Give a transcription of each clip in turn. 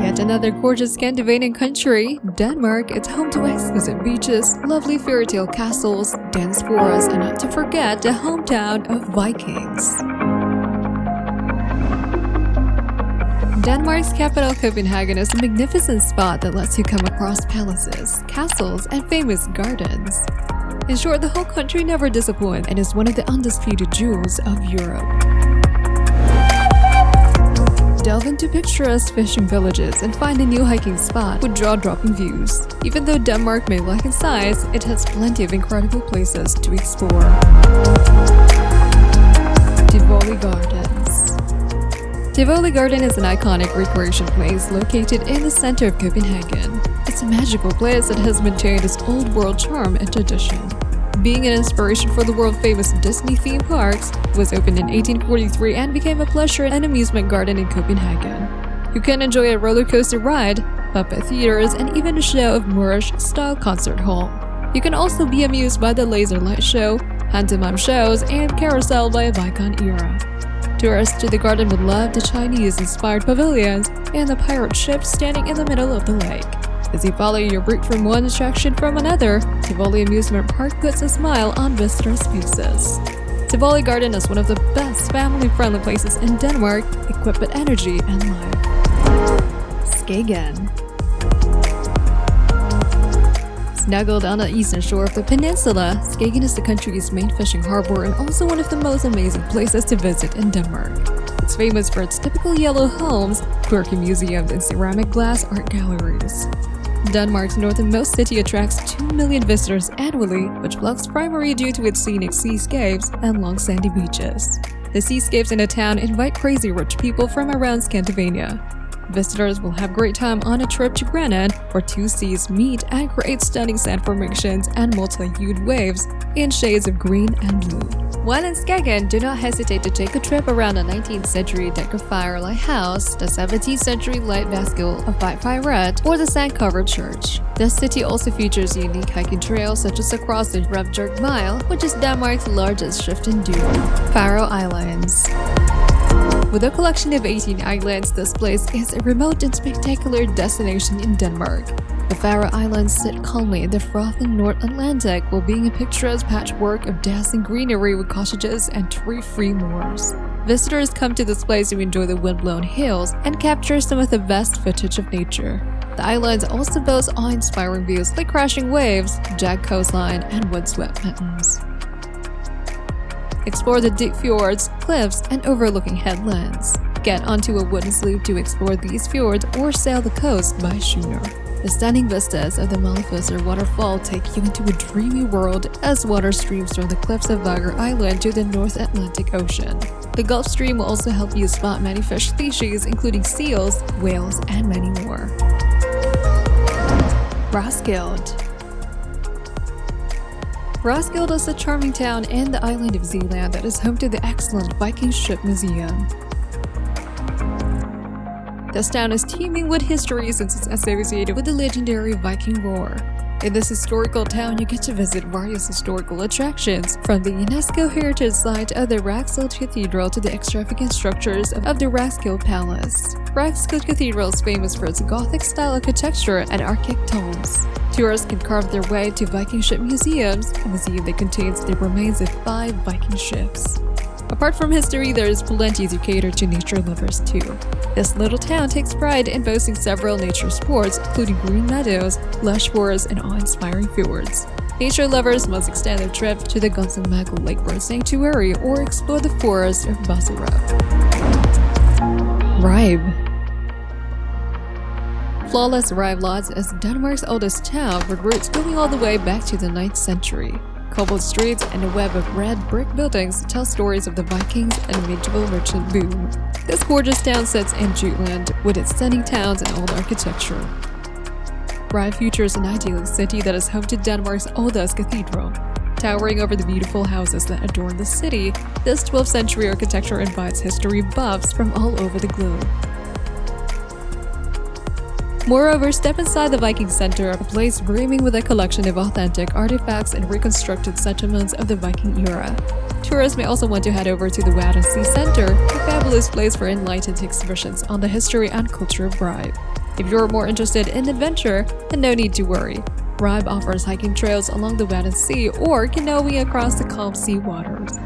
Yet another gorgeous Scandinavian country, Denmark, is home to exquisite beaches, lovely fairy tale castles, dense forests, and not to forget the hometown of Vikings. Denmark's capital Copenhagen is a magnificent spot that lets you come across palaces, castles, and famous gardens. In short, the whole country never disappoints and is one of the undisputed jewels of Europe. Delve into picturesque fishing villages and find a new hiking spot with jaw-dropping views. Even though Denmark may lack in size, it has plenty of incredible places to explore. Tivoli Gardens. Tivoli Garden is an iconic recreation place located in the center of Copenhagen. It's a magical place that has maintained its old world charm and tradition. Being an inspiration for the world-famous Disney theme parks, it was opened in 1843 and became a pleasure and amusement garden in Copenhagen. You can enjoy a roller coaster ride, puppet theaters, and even a show of Moorish-style concert hall. You can also be amused by the laser light show, pantomime shows, and carousel by a Viking era. Tourists to the garden would love the Chinese-inspired pavilions and the pirate ship standing in the middle of the lake. As you follow your route from one attraction from another, Tivoli Amusement Park puts a smile on visitors' faces. Tivoli Garden is one of the best family-friendly places in Denmark, equipped with energy and life. Skagen. Snuggled on the eastern shore of the peninsula, Skagen is the country's main fishing harbor and also one of the most amazing places to visit in Denmark. It's famous for its typical yellow homes, quirky museums, and ceramic glass art galleries. Denmark's northernmost city attracts 2 million visitors annually, which flocks primarily due to its scenic seascapes and long sandy beaches. The seascapes in the town invite crazy rich people from around Scandinavia. Visitors will have great time on a trip to Greenland, where two seas meet and create stunning sand formations and multi-hued waves in shades of green and blue. While in Skagen, do not hesitate to take a trip around the 19th century Dækker lighthouse, the 17th century light bascule of Red, or the sand-covered church. This city also features unique hiking trails such as across the Rebjerg Mile, which is Denmark's largest shift-in dune. Faroe Islands. With a collection of 18 islands, this place is a remote and spectacular destination in Denmark. The Faroe Islands sit calmly in the frothing North Atlantic while being a picturesque patchwork of dazzling greenery with cottages and tree-free moors. Visitors come to this place to enjoy the wind-blown hills and capture some of the best footage of nature. The islands also boast awe-inspiring views like crashing waves, jagged coastline, and windswept mountains. Explore the deep fjords, cliffs, and overlooking headlands. Get onto a wooden sloop to explore these fjords or sail the coast by schooner. The stunning vistas of the Malefusser waterfall take you into a dreamy world as water streams from the cliffs of Vagar Island to the North Atlantic Ocean. The Gulf Stream will also help you spot many fish species including seals, whales, and many more. Roskilde. Roskilde is a charming town in the island of Zealand that is home to the excellent Viking ship museum. This town is teeming with history since it's associated with the legendary Viking War. In this historical town, you get to visit various historical attractions, from the UNESCO heritage site of the Roskilde Cathedral to the extravagant structures of the Roskilde Palace. Roskilde Cathedral is famous for its Gothic-style architecture and archaic tomes. Tourists can carve their way to Viking ship museums, a museum that contains the remains of 5 Viking ships. Apart from history, there is plenty to cater to nature lovers too. This little town takes pride in boasting several nature sports, including green meadows, lush forests, and awe-inspiring fjords. Nature lovers must extend their trip to the Gonsenmagel Lake Bird Sanctuary or explore the forest of Basura. Ribe. Flawless Ribe Lodge is Denmark's oldest town with roots going all the way back to the 9th century. Cobbled streets and a web of red brick buildings tell stories of the Vikings and medieval merchant boom. This gorgeous town sits in Jutland with its stunning towns and old architecture. Ribe features an idyllic city that is home to Denmark's oldest cathedral. Towering over the beautiful houses that adorn the city, this 12th century architecture invites history buffs from all over the globe. Moreover, step inside the Viking Center, a place brimming with a collection of authentic artifacts and reconstructed settlements of the Viking era. Tourists may also want to head over to the Wadensee Center, a fabulous place for enlightened exhibitions on the history and culture of Ribe. If you're more interested in adventure, then no need to worry. Ribe offers hiking trails along the Wadden Sea or canoeing across the calm sea waters.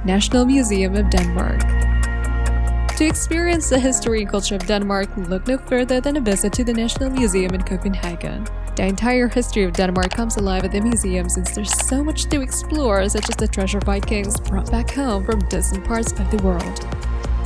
National Museum of Denmark. To experience the history and culture of Denmark, look no further than a visit to the National Museum in Copenhagen. The entire history of Denmark comes alive at the museum since there's so much to explore, such as the treasure Vikings brought back home from distant parts of the world.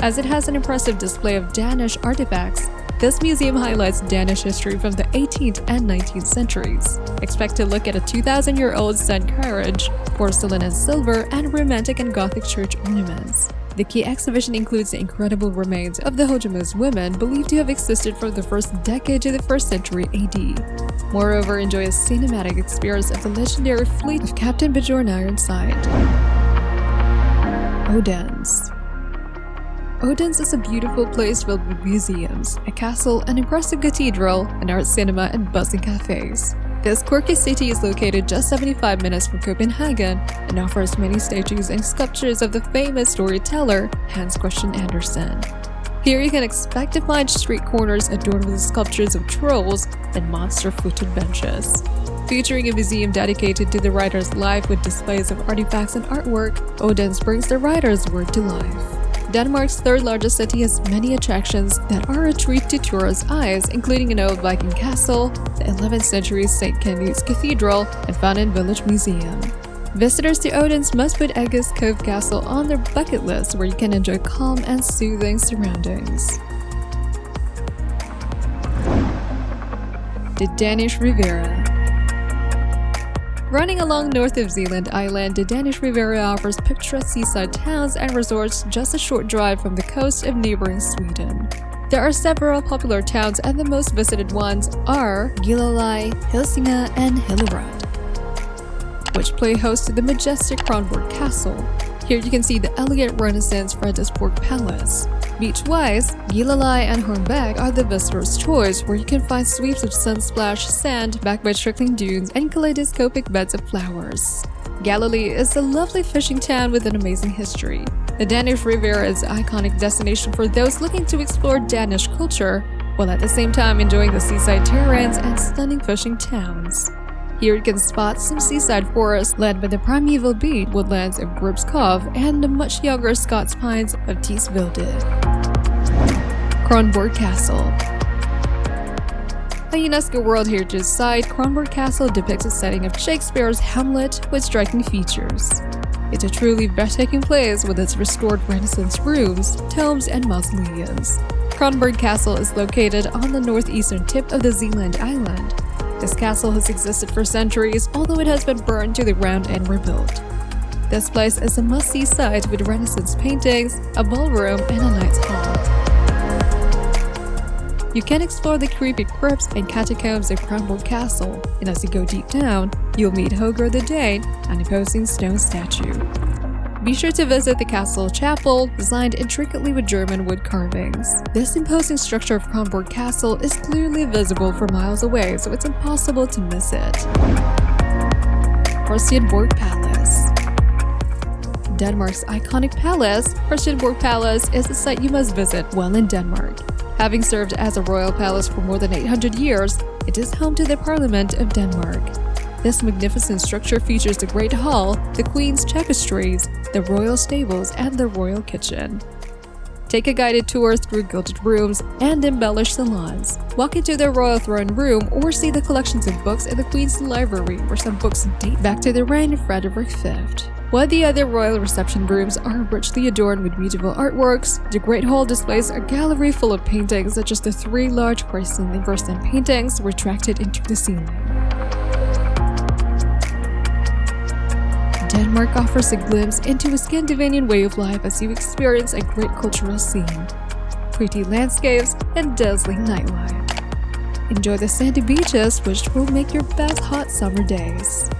As it has an impressive display of Danish artifacts, this museum highlights Danish history from the 18th and 19th centuries. Expect to look at a 2,000-year-old sun carriage, porcelain and silver, and Romantic and Gothic church ornaments. The key exhibition includes the incredible remains of the Hojamus women believed to have existed from the first decade to the 1st century AD. Moreover, enjoy a cinematic experience of the legendary fleet of Captain Bjorn Ironside. Odense. Odense is a beautiful place filled with museums, a castle, an impressive cathedral, an art cinema, and buzzing cafes. This quirky city is located just 75 minutes from Copenhagen and offers many statues and sculptures of the famous storyteller Hans Christian Andersen. Here you can expect to find street corners adorned with sculptures of trolls and monster-footed benches. Featuring a museum dedicated to the writer's life with displays of artifacts and artwork, Odense brings the writer's word to life. Denmark's third largest city has many attractions that are a treat to tourists' eyes, including an old Viking castle, the 11th century St. Kenny's Cathedral, and Fountain Village Museum. Visitors to Odense must put Aegis Cove Castle on their bucket list, where you can enjoy calm and soothing surroundings. The Danish Riviera. Running along north of Zealand Island, the Danish Riviera offers picturesque seaside towns and resorts just a short drive from the coast of neighboring Sweden. There are several popular towns, and the most visited ones are Gilleleje, Helsingør, and Hillerød, which play host to the majestic Kronborg Castle. Here you can see the elegant Renaissance Frederiksborg Palace. Beach-wise, Gilleleje and Hornbæk are the visitor's choice, where you can find sweeps of sun-splashed sand backed by trickling dunes and kaleidoscopic beds of flowers. Galilee is a lovely fishing town with an amazing history. The Danish Riviera is an iconic destination for those looking to explore Danish culture, while at the same time enjoying the seaside terrains and stunning fishing towns. Here you can spot some seaside forests led by the primeval beech woodlands of Gribs Cove and the much younger Scots pines of Tisvilde. Kronborg Castle. A UNESCO World Heritage Site, Kronborg Castle depicts a setting of Shakespeare's Hamlet with striking features. It's a truly breathtaking place with its restored Renaissance rooms, tombs, and mausoleums. Kronborg Castle is located on the northeastern tip of the Zealand Island. This castle has existed for centuries, although it has been burned to the ground and rebuilt. This place is a must-see site with Renaissance paintings, a ballroom, and a knight's hall. You can explore the creepy crypts and catacombs of Kronborg Castle, and as you go deep down, you'll meet Holger the Dane, an imposing stone statue. Be sure to visit the castle chapel, designed intricately with German wood carvings. This imposing structure of Kronborg Castle is clearly visible from miles away, so it's impossible to miss it. Christiansborg Palace. Denmark's iconic palace, Christiansborg Palace, is a site you must visit while in Denmark. Having served as a royal palace for more than 800 years, it is home to the Parliament of Denmark. This magnificent structure features the Great Hall, the Queen's tapestries, the royal stables, and the royal kitchen. Take a guided tour through gilded rooms and embellished salons. Walk into the royal throne room or see the collections of books in the Queen's library, where some books date back to the reign of Frederick V. While the other royal reception rooms are richly adorned with medieval artworks, the Great Hall displays a gallery full of paintings, such as the 3 large porcelain version paintings retracted into the ceiling. Denmark offers a glimpse into a Scandinavian way of life as you experience a great cultural scene, pretty landscapes, and dazzling nightlife. Enjoy the sandy beaches, which will make your best hot summer days.